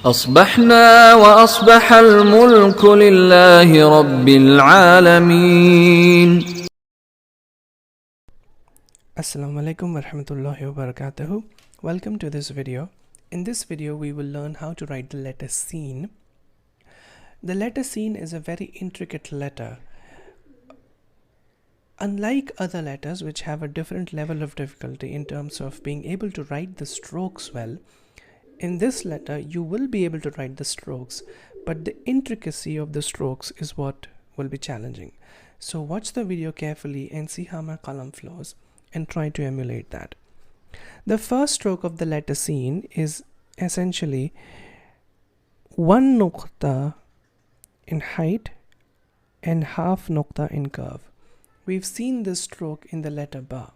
أصبحنا وأصبح الملك لله رب العالمين. Assalamu alaikum warahmatullahi wabarakatuh. Welcome to this video. In this video we will learn how to write the letter sin. The letter sin is a very intricate letter. Unlike other letters which have a different level of difficulty in terms of being able to write the strokes well, in this letter you will be able to write the strokes, but the intricacy of the strokes is what will be challenging. So watch the video carefully and see how my qalam flows and try to emulate that. The first stroke of the letter sin is essentially 1 nuqta in height and half nuqta in curve. We've seen this stroke in the letter ba.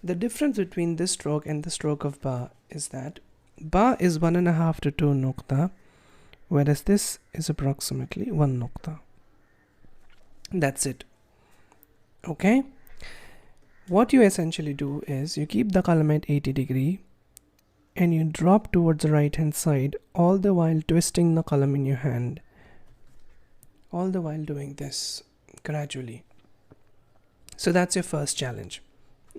The difference between this stroke and the stroke of ba is that ba is 1.5 to 2 nuqta, whereas this is approximately 1 nuqta. That's it. Okay? What you essentially do is you keep the qalam at 80 degree and you drop towards the right hand side, all the while twisting the qalam in your hand, all the while doing this gradually. So that's your first challenge.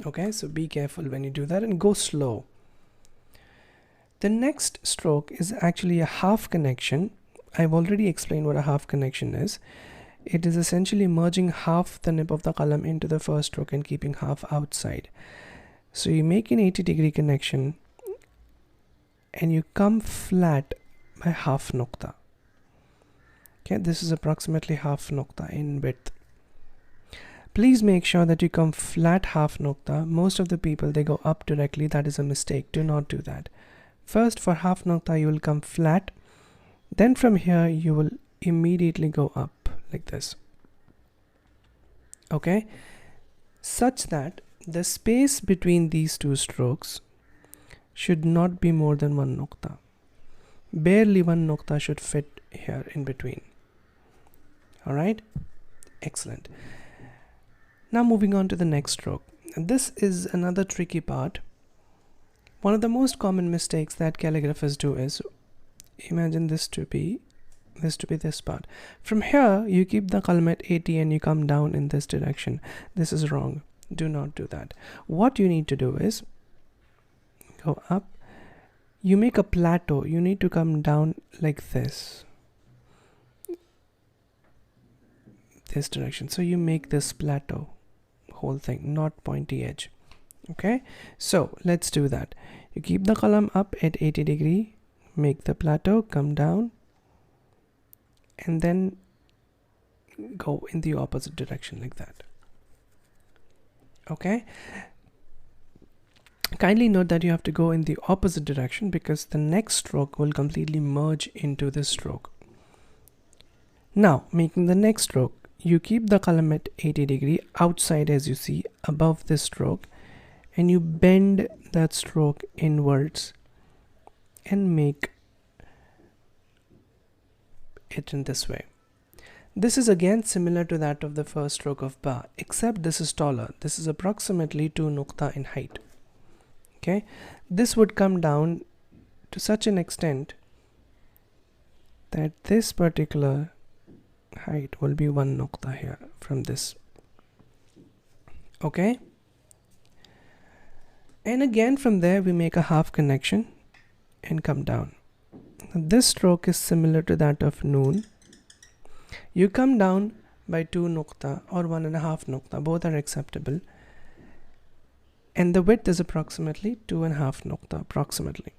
Okay, so be careful when you do that and go slow. The next stroke is actually a half connection. I've already explained what a half connection is. It is essentially merging half the nib of the qalam into the first stroke and keeping half outside. So you make an 80 degree connection and you come flat by half nuqta. Okay, this is approximately half nuqta in width. Please make sure that you come flat half nuqta. Most of the people, they go up directly. That is a mistake. Do not do that. First, for half nuqta you will come flat, then from here you will immediately go up like this. Okay, such that the space between these two strokes should not be more than 1 nuqta. Barely 1 nuqta should fit here in between. Alright, excellent. Now moving on to the next stroke. This is another tricky part. One of the most common mistakes that calligraphers do is, imagine this to be this part. From here you keep the qalam at 80 and you come down in this direction. This is wrong. Do not do that. What you need to do is go up. You make a plateau. You need to come down like this direction. So you make this plateau, whole thing, not pointy edge. Okay, so let's do that. You keep the qalam up at 80 degree, make the plateau, come down, and then go in the opposite direction like that. Okay, kindly note that you have to go in the opposite direction because the next stroke will completely merge into this stroke. Now making the next stroke, you keep the qalam at 80 degree outside, as you see above this stroke, and you bend that stroke inwards and make it in this way. This is again similar to that of the first stroke of ba, except this is taller. This is approximately 2 nuqta in height. Okay, this would come down to such an extent that this particular height will be 1 nuqta here from this. Okay, and again from there we make a half connection and come down. This stroke is similar to that of noon. You come down by 2 nuqta or 1.5 nuqta, both are acceptable, and the width is approximately 2.5 nuqta approximately.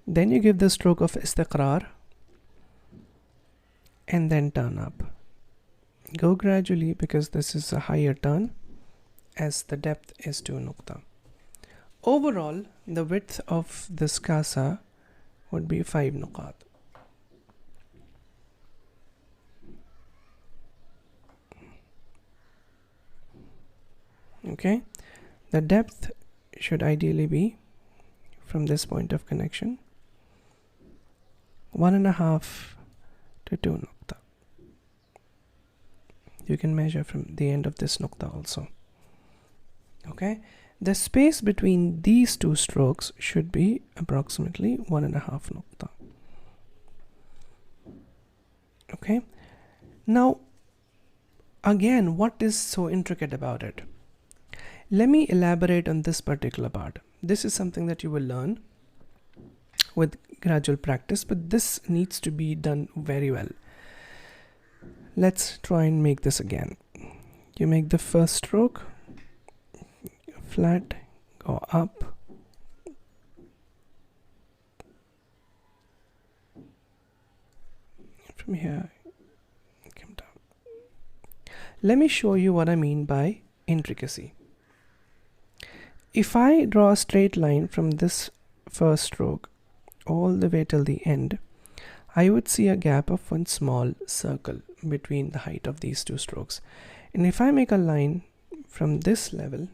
Then you give the stroke of istiqrar and then turn up. Go gradually because this is a higher turn as the depth is 2 nuqta. Overall, the width of this casa would be 5 nuqat. Okay, the depth should ideally be from this point of connection 1.5 to 2 nuqta. You can measure from the end of this nuqta also. Okay, the space between these two strokes should be approximately 1.5 nuqta. Okay, now again, what is so intricate about it? Let me elaborate on this particular part. This is something that you will learn with gradual practice, but this needs to be done very well. Let's try and make this again. You make the first stroke flat, go up, from here come down. Let me show you what I mean by intricacy. If I draw a straight line from this first stroke all the way till the end, I would see a gap of one small circle between the height of these two strokes. And if I make a line from this level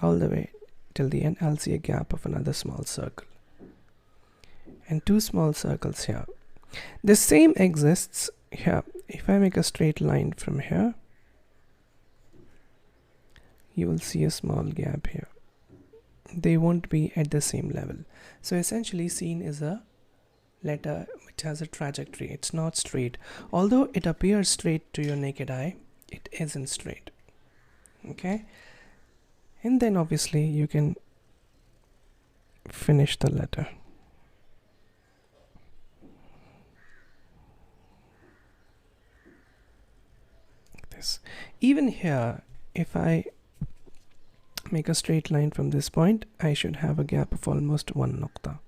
all the way till the end, I'll see a gap of another small circle and two small circles here. The same exists here. If I make a straight line from here, you will see a small gap here. They won't be at the same level. So essentially seen is a letter which has a trajectory. It's not straight. Although it appears straight to your naked eye, it isn't straight. Okay, and then obviously you can finish the letter. Like this. Even here, if I make a straight line from this point, I should have a gap of almost one nokta.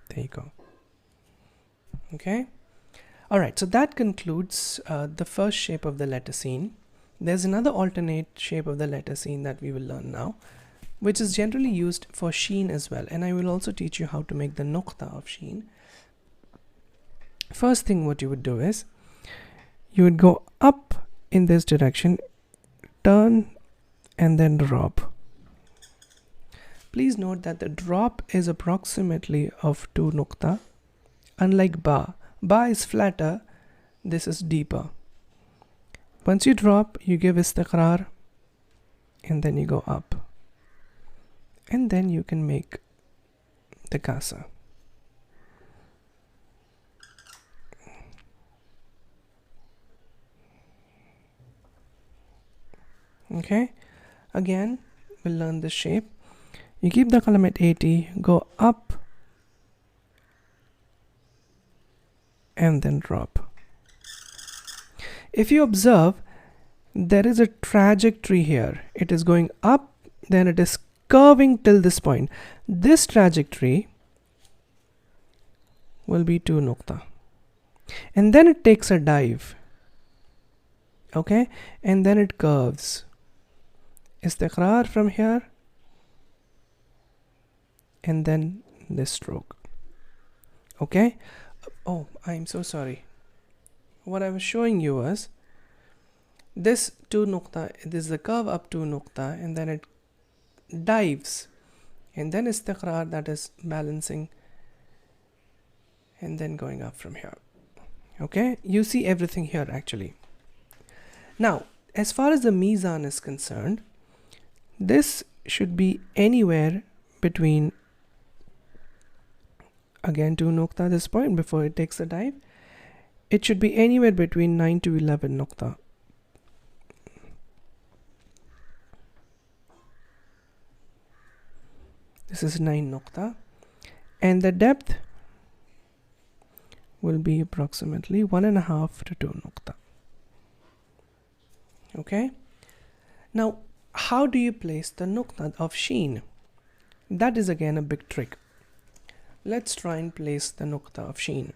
There you go. Okay. All right. So that concludes the first shape of the letter scene. There's another alternate shape of the letter scene that we will learn now, which is generally used for sheen as well. And I will also teach you how to make the nokta of sheen. First thing what you would do is you would go up in this direction, turn and then drop. Please note that the drop is approximately of 2 nukta. Unlike ba. Ba is flatter, this is deeper. Once you drop, you give istiqrar and then you go up. And then you can make the kasa. Okay, again we'll learn this shape. You keep the qalam at 80, go up and then drop. If you observe, there is a trajectory here. It is going up, then it is curving till this point. This trajectory will be 2 nukta, and then it takes a dive. Okay, and then it curves. Istiqrar from here and then this stroke. Okay. Oh, I'm so sorry. What I was showing you was this 2 nukta, this is the curve up 2 nukta, and then it dives, and then istiqrar, that is balancing, and then going up from here. Okay, you see everything here actually. Now, as far as the mizan is concerned, this should be anywhere between, again 2 nukta this point before it takes a dive. It should be anywhere between 9 to 11 nukta. This is 9 nukta, and the depth will be approximately 1.5 to 2 nukta. Okay. Now, how do you place the nukta of sheen? That is again a big trick. Let's try and place the nukta of sheen.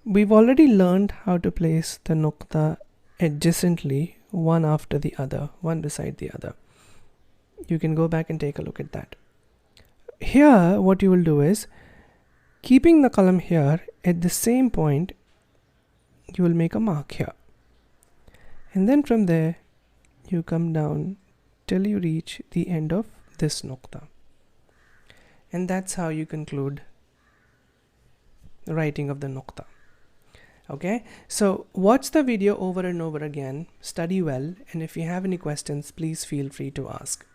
We've already learned how to place the nukta adjacently, one after the other, one beside the other. You can go back and take a look at that. Here, what you will do is, keeping the qalam here, at the same point, you will make a mark here. And then from there, you come down till you reach the end of this nukta. And that's how you conclude the writing of the nukta. Okay, so watch the video over and over again, study well, and if you have any questions, please feel free to ask.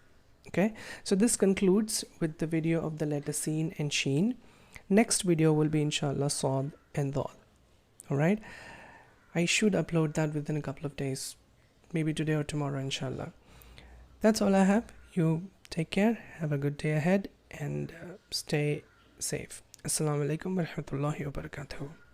Okay, so this concludes with the video of the letter Sin and Sheen. Next video will be inshallah Sad and Dal. Alright, I should upload that within a couple of days, maybe today or tomorrow inshallah. That's all I have. You take care, have a good day ahead, and stay safe. Assalamu alaikum wa rahmatullahi wa barakatuh.